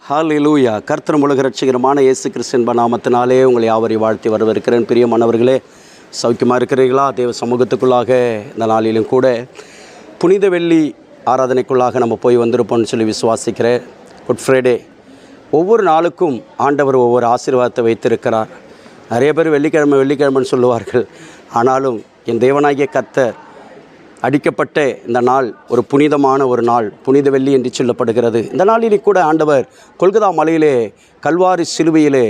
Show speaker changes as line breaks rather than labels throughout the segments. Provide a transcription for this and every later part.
ஹல்லேலூயா. கர்த்தர் உலக இரட்சகருமான இயேசு கிறிஸ்துவின் நாமத்தினாலே உங்களை யாவரையும் வாழ்த்தி வரவேற்கிறேன். பிரியமானவர்களே, சௌக்கியமாக இருக்கிறீர்களா? தேவ சமூகத்துக்குள்ளாக இந்த நாளிலும் கூட புனித வெள்ளி ஆராதனைக்குள்ளாக நம்ம போய் வந்திருப்போம்னு சொல்லி விசுவாசிக்கிறேன். Good Friday. ஒவ்வொரு நாளுக்கும் ஆண்டவர் ஒவ்வொரு ஆசீர்வாதத்தை வைத்திருக்கிறார். நிறைய பேர் வெள்ளிக்கிழமைன்னு சொல்லுவார்கள். ஆனாலும் என் தேவனாகிய கர்த்தர் அடிக்கப்பட்ட இந்த நாள் ஒரு புனிதமான ஒரு நாள், புனித வெள்ளி என்று சொல்லப்படுகிறது. இந்த நாளிலே கூட ஆண்டவர் கொல்கத்தா மலையிலே கல்வாரி சிலுவையிலே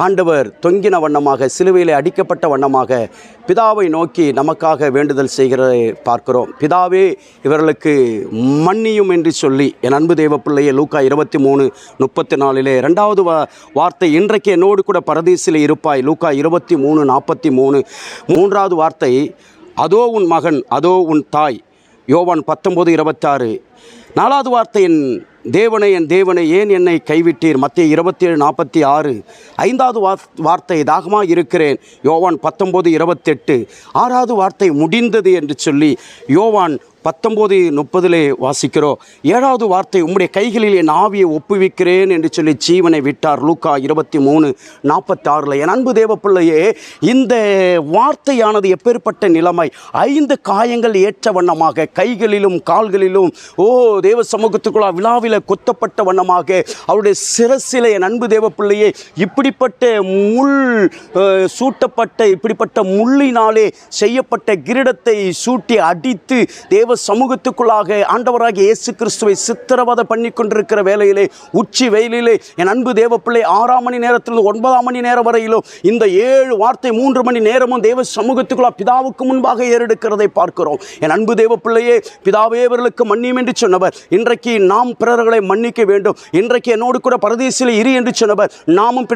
ஆண்டவர் தொங்கின வண்ணமாக, சிலுவையிலே அடிக்கப்பட்ட வண்ணமாக பிதாவை நோக்கி நமக்காக வேண்டுதல் செய்கிறதை பார்க்கிறோம். பிதாவே இவர்களுக்கு மன்னியும் என்று சொல்லி என் அன்பு தேவ பிள்ளையை லூக்கா 23:34 இரண்டாவது வார்த்தை, இன்றைக்கு என்னோடு கூட பரதீசிலே இருப்பாய், லூக்கா 23:43. மூன்றாவது வார்த்தை, அதோ உன் மகன், அதோ உன் தாய், யோவான் 19:26. நாலாவது வார்த்தை, என் தேவனை ஏன் என்னை கைவிட்டீர், மத்தேயு 27:46. ஐந்தாவது வார்த்தை, தாகமாக இருக்கிறேன், யோவான் 19:28. ஆறாவது வார்த்தை, முடிந்தது என்று சொல்லி யோவான் 19:30 வாசிக்கிறோம். ஏழாவது வார்த்தை, உம்முடைய கைகளில் என் ஆவியை ஒப்புவிக்கிறேன் என்று சொல்லி ஜீவனை விட்டார், லூக்கா 23:46. என் அன்பு தேவ பிள்ளையே, இந்த வார்த்தையானது எப்பேற்பட்ட நிலைமை, 5 காயங்கள் ஏற்ற வண்ணமாக கைகளிலும் கால்களிலும் தேவ சமூகத்துக்குள்ள விழாவில் கொத்தப்பட்ட வண்ணமாக அவருடைய சிரசிலே என் அன்பு தேவ பிள்ளையே இப்படிப்பட்ட முள் சூட்டப்பட்ட, இப்படிப்பட்ட முள்ளினாலே செய்யப்பட்ட கிரீடத்தை சூட்டி அடித்து தேவ சமூகத்துக்குள்ளாக ஆண்டவராகிய இயேசு கிறிஸ்துவை சித்திரவதை பண்ணி கொண்டிருக்கிற வேளையிலே, உச்சி வெயிலிலே என் அன்பு தேவ பிள்ளை 6 மணி நேரத்திலிருந்து 9 மணி நேரம் வரையிலும் இந்த 7 வார்த்தை 3 மணி நேரமும் தேவ சமூகத்துக்குள்ளா பிதாவுக்கு முன்பாக ஏறெடுக்கிறதை பார்க்கிறோம். என் அன்பு தேவ பிள்ளையே, பிதாவே இவர்களுக்கு மன்னியும் என்று சொன்னவர், இன்றைக்கு நாம் பிறர்களை மன்னிக்க வேண்டும். இன்றைக்கு என்னோடு கூட பரதீசிலே இரு என்று சொன்னவர், நாமும்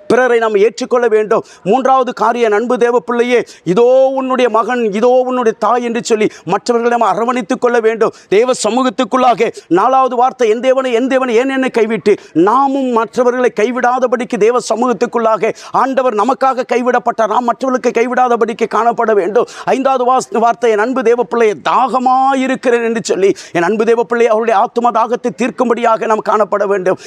பிறரை நாம் ஏற்றுக்கொள்ள வேண்டும். மூன்றாவது காரியம், அன்பு தேவ பிள்ளையே, இதோ உன்னுடைய மகன், இதோ உன்னுடைய தாய் என்று சொல்லி மற்றவர்களை நாம் அரவணைத்துக் கொள்ள வேண்டும் தேவ சமூகத்துக்குள்ளாக. நாலாவது வார்த்தை, என் தேவனை ஏன் என்னை கைவிட்டு, நாமும் மற்றவர்களை கைவிடாதபடிக்கு தேவ சமூகத்துக்குள்ளாக ஆண்டவர் நமக்காக கைவிடப்பட்டார், நாம் மற்றவர்களுக்கு கைவிடாதபடிக்கு காணப்பட வேண்டும். ஐந்தாவது வார்த்தை, என் அன்பு தேவ பிள்ளையை தாகமாயிருக்கிறேன் என்று சொல்லி என் அன்பு தேவ பிள்ளை அவருடைய ஆத்தும தாகத்தை தீர்க்கும்படியாக நாம் காணப்பட வேண்டும்.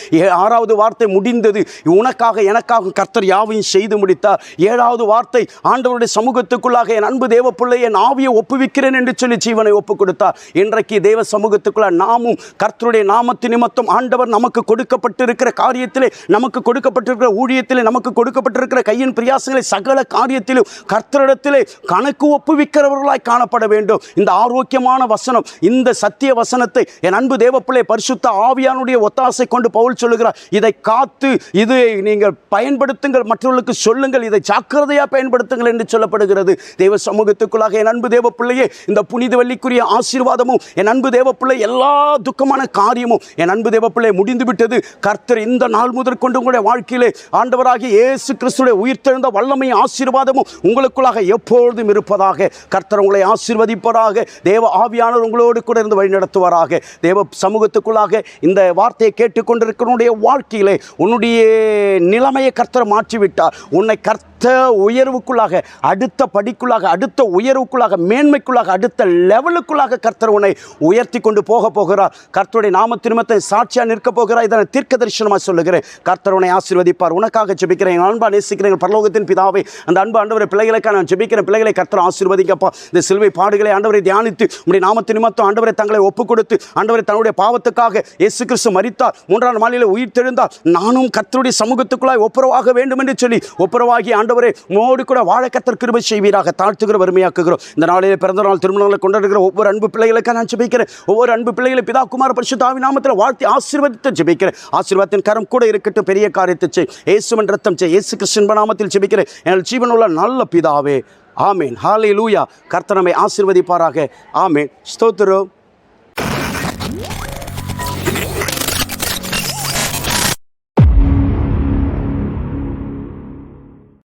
ஆறாவது வார்த்தை, முடிந்தது, உனக்காக எனக்காக கர்த்தர் யாவையும் செய்து முடித்தார். ஏழாவது வார்த்தை, ஆண்டவருடைய சமூகத்துக்குள்ளாக என் அன்பு தேவ பிள்ளை என் ஆவியை ஒப்புவிக்கிறேன் என்று சொல்லி ஜீவனை ஒப்பு கொடுத்தார். இன்றைக்கு தேவ சமூகத்துக்குள்ள நாமும் கர்த்தருடைய நாமத்து நிமித்தம் ஆண்டவர் நமக்கு கொடுக்கப்பட்டிருக்கிற காரியத்திலே, நமக்கு கொடுக்கப்பட்டிருக்கிற ஊழியத்திலே, நமக்கு கொடுக்கப்பட்டிருக்கிற கையின் பிரியாசங்களை சகல காரியத்திலும் கர்த்தரிடத்திலே கணக்கு ஒப்புவிக்கிறவர்களாய் காணப்பட வேண்டும். இந்த ஆரோக்கியமான வசனம், இந்த சத்திய வசனத்தை என் அன்பு தேவ பிள்ளை பரிசுத்த ஆவியானுடைய ஒத்தாசை கொண்டு பவுல் சொல்லுகிறார், இதை காத்து இதை நீங்கள் பயன்படுத்துங்கள், மற்றவர்களுக்கு சொல்லுங்கள், இதை ஜாக்கிரதையாக பயன்படுத்துங்கள் என்று சொல்லப்படுகிறது. தேவ சமூகத்துக்குள்ளாக என் அன்பு தேவ பிள்ளையே, இந்த புனித வெள்ளிக்குரிய ஆசீர்வாதமும் என் அன்பு தேவ பிள்ளை எல்லா துக்கமான காரியமும் என் அன்பு தேவ பிள்ளை முடிந்து விட்டது. கர்த்தர் இந்த நாள் முதற் கொண்டு உங்களுடைய வாழ்க்கையிலே ஆண்டவராகிய இயேசு கிறிஸ்துவின் உயிர்த்தெழுந்த வல்லமை ஆசீர்வாதமும் உங்களுக்குள்ளாக எப்பொழுதும் இருப்பதாக. கர்த்தர் உங்களை ஆசீர்வதிப்பதாக. தேவ ஆவியானவர் உங்களோடு கூட இருந்து வழி நடத்துவாராக. தேவ சமூகத்துக்குள்ளாக இந்த வார்த்தையை கேட்டுக்கொண்டிருக்கிற வாழ்க்கையிலே உன்னுடைய நிலைமையை கர்த்தர் மாற்றிவிட்டார். உன்னை கர்த்த உயர்வுக்குள்ளாக, அடுத்த படிக்குள்ளாக, அடுத்த உயர்வுக்குள்ளாக, மேன்மைக்குள்ளாக, அடுத்த லெவலுக்குள்ளாக கர்த்தர் உன்னை உயர்த்தி கொண்டு போகிறார். கர்த்தருடைய நாமத்து நிமித்தம் சாட்சியாக நிற்க போகிறார். இதனை தீர்க்க தரிசனமாக சொல்லுகிறேன். கர்த்தர் உன்னை ஆசீர்வதிப்பார். உனக்காக ஜெபிக்கிறேன். அன்பா நேசிக்கிறேன் பரலோகத்தின் பிதாவே, அந்த அன்பு ஆண்டவரை பிள்ளைகளுக்காக நான் ஜெபிக்கிறேன். பிள்ளைகளை கர்த்தர் ஆசீர்வதிக்கப்பா. இந்த சிலுவை பாடுகளை ஆண்டவரை தியானித்து உடைய நாமத்து நிமித்தம் ஆண்டவரை தங்களை ஒப்புக் கொடுத்து ஆண்டவரை தன்னுடைய பாவத்துக்காக இயேசு கிறிஸ்து மரித்தார், 3ஆம் நாளிலே உயிர் தெழுந்தார், நானும் கர்த்தருடைய சமூகத்துக்குள்ளாய் ஒப்புரவாக வேண்டும் என்று சொல்லி ஒப்புரவாகி ஆண்டவரே மோடு கூட வாழ கர்த்தர் கிருபை செய்வீராக. தாழ்த்துகிற வறுமையாக்குகிறோம். இந்த நாளிலே பிறந்த நாள் திருமணங்களை கொண்டாடுகிற ஒவ்வொரு அன்பு பிள்ளைகளுக்காக நான் ஜெபிக்கிறேன். ஒவ்வொரு அன்பு பிள்ளைகளை பிதா குமார பரிசுத்த ஆவி நாமத்தில் வாழ்த்தி ஆசீர்வதித்து ஜெபிக்கிறேன். ஆசீர்வாதத்தின் கரம் கூட இருக்கட்டும். பெரிய காரியத்தை செய், இயேசுவின் ரத்தம் செய், இயேசு கிறிஸ்துவின் நாமத்தில் ஜெபிக்கிறேன் என் ஜீவனுள்ள நல்ல பிதாவே. ஆமேன். ஹல்லேலூயா. கர்த்தர் நம்மை ஆசீர்வதிப்பாராக. ஆமேன். ஸ்தோத்திரம்.